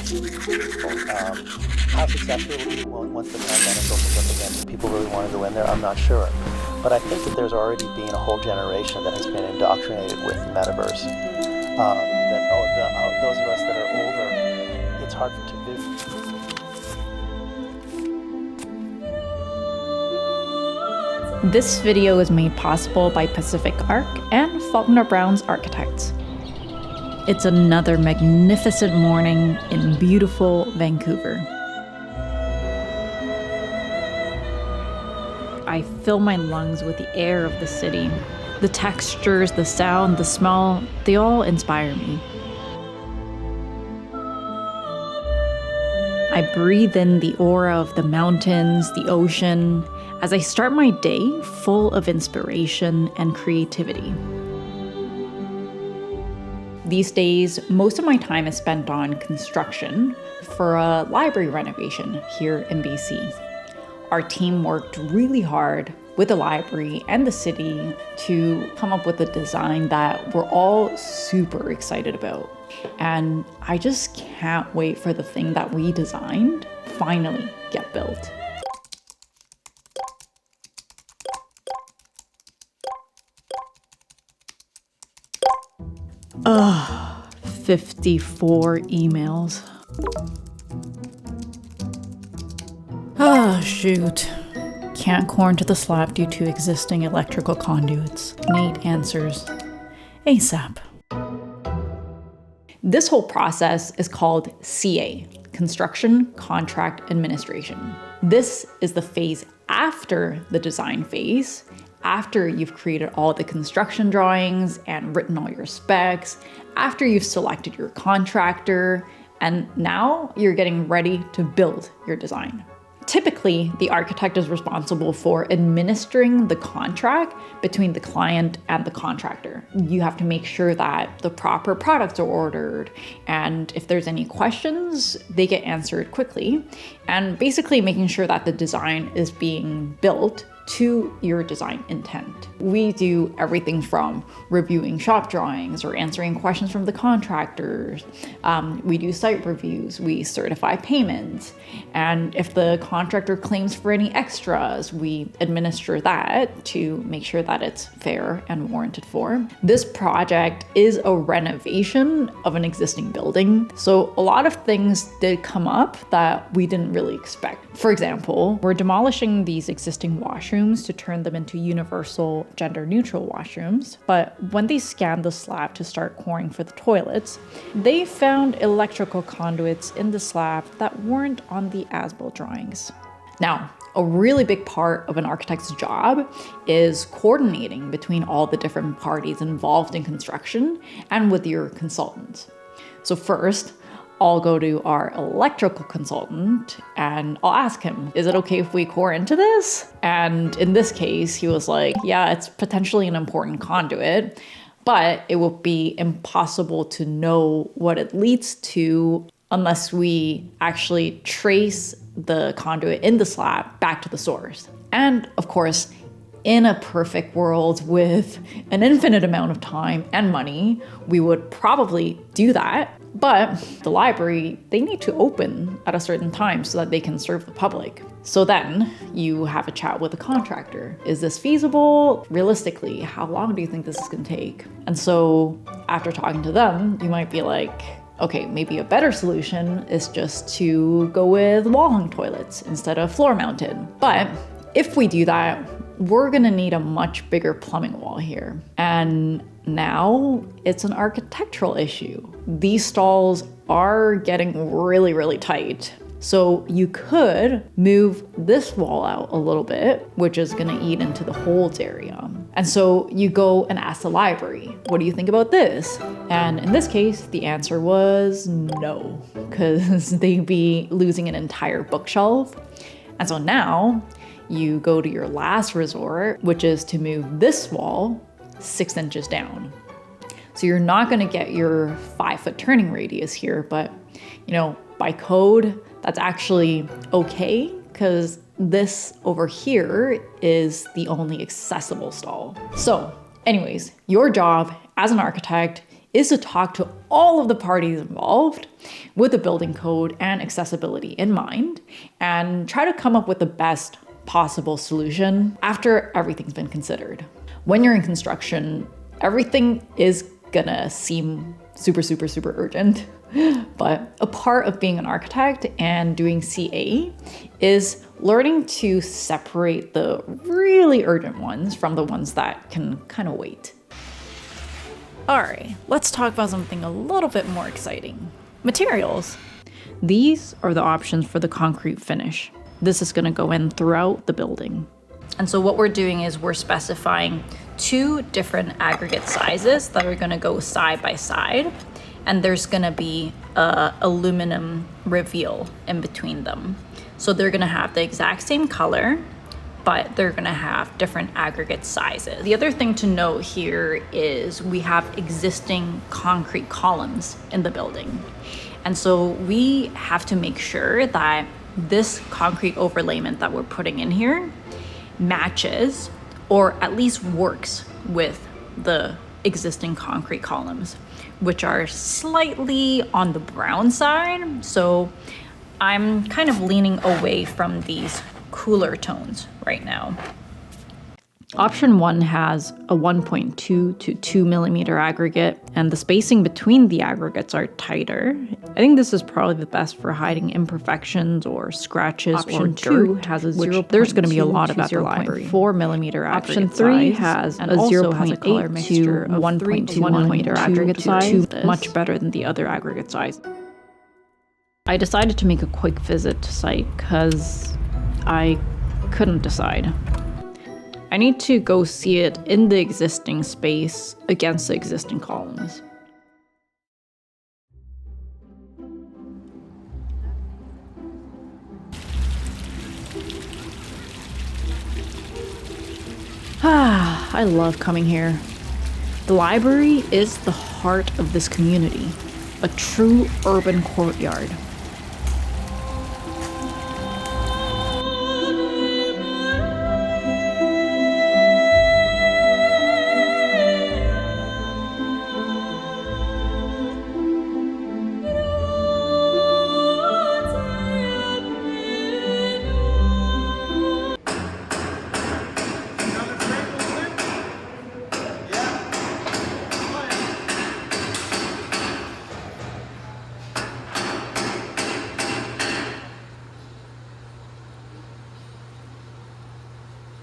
How successful it will be once the pandemic opens up again, do people really want to go in there? I'm not sure. But I think that there's already been a whole generation that has been indoctrinated with the metaverse. Those of us that are older, it's hard to view. This video is made possible by Pacific Arc and Faulkner Brown's Architects. It's another magnificent morning in beautiful Vancouver. I fill my lungs with the air of the city. The textures, the sound, the smell, they all inspire me. I breathe in the aura of the mountains, the ocean, as I start my day full of inspiration and creativity. These days, most of my time is spent on construction for a library renovation here in BC. Our team worked really hard with the library and the city to come up with a design that we're all super excited about. And I just can't wait for the thing that we designed finally get built. Ugh, 54 emails. Ah, shoot. Can't core into the slab due to existing electrical conduits. Nate answers ASAP. This whole process is called CA, Construction Contract Administration. This is the phase after the design phase, after you've created all the construction drawings and written all your specs, after you've selected your contractor, and now you're getting ready to build your design. Typically, the architect is responsible for administering the contract between the client and the contractor. You have to make sure that the proper products are ordered, and if there's any questions, they get answered quickly, and basically making sure that the design is being built to your design intent. We do everything from reviewing shop drawings or answering questions from the contractors. We do site reviews, we certify payments, and if the contractor claims for any extras, we administer that to make sure that it's fair and warranted for. This project is a renovation of an existing building, so a lot of things did come up that we didn't really expect. For example, we're demolishing these existing washrooms to turn them into universal gender-neutral washrooms, but when they scanned the slab to start coring for the toilets, they found electrical conduits in the slab that weren't on the as-built drawings. Now, a really big part of an architect's job is coordinating between all the different parties involved in construction and with your consultants. So first, I'll go to our electrical consultant and I'll ask him, is it okay if we core into this? And in this case, he was like, yeah, it's potentially an important conduit, but it will be impossible to know what it leads to unless we actually trace the conduit in the slab back to the source. And of course, in a perfect world with an infinite amount of time and money, we would probably do that. But the library, they need to open at a certain time so that they can serve the public. So then you have a chat with the contractor. Is this feasible? Realistically, how long do you think this is gonna take? And so after talking to them, you might be like, okay, maybe a better solution is just to go with wall-hung toilets instead of floor-mounted. But if we do that, we're gonna need a much bigger plumbing wall here. And now it's an architectural issue. These stalls are getting really, really tight. So you could move this wall out a little bit, which is gonna eat into the holds area. And so you go and ask the library, what do you think about this? And in this case, the answer was no, because they'd be losing an entire bookshelf. And so now you go to your last resort, which is to move this wall 6 inches down. So you're not gonna get your 5-foot turning radius here, but by code, that's actually okay, because this over here is the only accessible stall. So anyways, your job as an architect is to talk to all of the parties involved with the building code and accessibility in mind and try to come up with the best possible solution after everything's been considered. When you're in construction, everything is gonna seem super urgent. But a part of being an architect and doing CA is learning to separate the really urgent ones from the ones that can kind of wait. All right, let's talk about something a little bit more exciting. Materials. These are the options for the concrete finish. This is gonna go in throughout the building. And so what we're doing is we're specifying 2 different aggregate sizes that are gonna go side by side. And there's gonna be a aluminum reveal in between them. So they're gonna have the exact same color, but they're gonna have different aggregate sizes. The other thing to note here is we have existing concrete columns in the building. And so we have to make sure that this concrete overlayment that we're putting in here matches or at least works with the existing concrete columns, which are slightly on the brown side. So I'm kind of leaning away from these cooler tones right now. Option 1 has a 1.2 to 2 millimeter aggregate, and the spacing between the aggregates are tighter. I think this is probably the best for hiding imperfections or scratches. Option 2 has a 0. There's going to be a lot about the library. 4 millimeter aggregate size. Option 3 has a 0.8 color mixture of 1.2 millimeter aggregate size. Much better than the other aggregate size. I decided to make a quick visit to site because I couldn't decide. I need to go see it in the existing space against the existing columns. I love coming here. The library is the heart of this community, a true urban courtyard.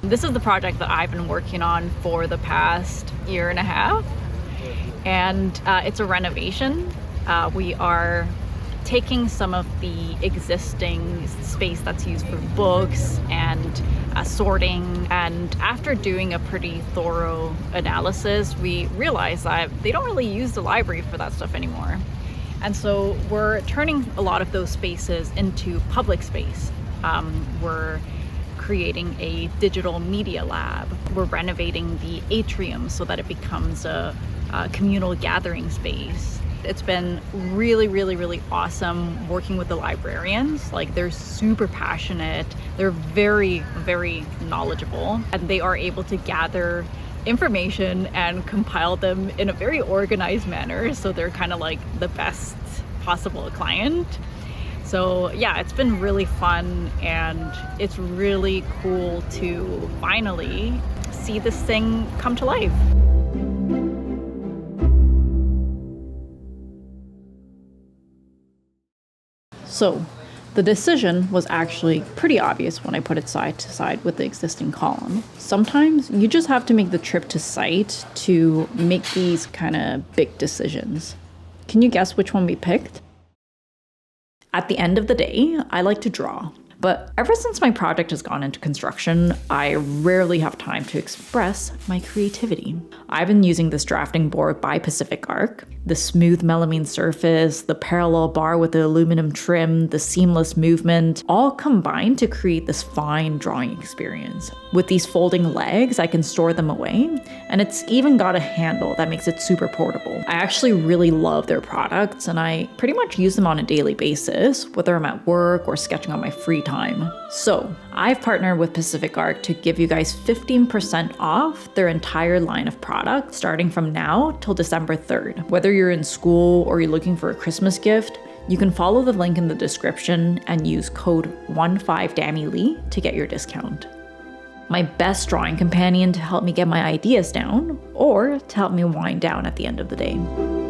This is the project that I've been working on for the past 1.5 years, and it's a renovation. We are taking some of the existing space that's used for books and sorting, and after doing a pretty thorough analysis, we realized that they don't really use the library for that stuff anymore. And so we're turning a lot of those spaces into public space. We're creating a digital media lab. We're renovating the atrium so that it becomes a communal gathering space. It's been really awesome working with the librarians. Like, they're super passionate. They're very knowledgeable, and they are able to gather information and compile them in a very organized manner. So they're kind of like the best possible client. So yeah, it's been really fun, and it's really cool to finally see this thing come to life. So the decision was actually pretty obvious when I put it side to side with the existing column. Sometimes you just have to make the trip to site to make these kind of big decisions. Can you guess which one we picked? At the end of the day, I like to draw. But ever since my project has gone into construction, I rarely have time to express my creativity. I've been using this drafting board by Pacific Arc. The smooth melamine surface, the parallel bar with the aluminum trim, the seamless movement, all combine to create this fine drawing experience. With these folding legs, I can store them away, and it's even got a handle that makes it super portable. I actually really love their products, and I pretty much use them on a daily basis, whether I'm at work or sketching on my free time. time. So I've partnered with Pacific Art to give you guys 15% off their entire line of products starting from now till December 3rd. Whether you're in school or you're looking for a Christmas gift, you can follow the link in the description and use code 15DAMILEE to get your discount. My best drawing companion to help me get my ideas down or to help me wind down at the end of the day.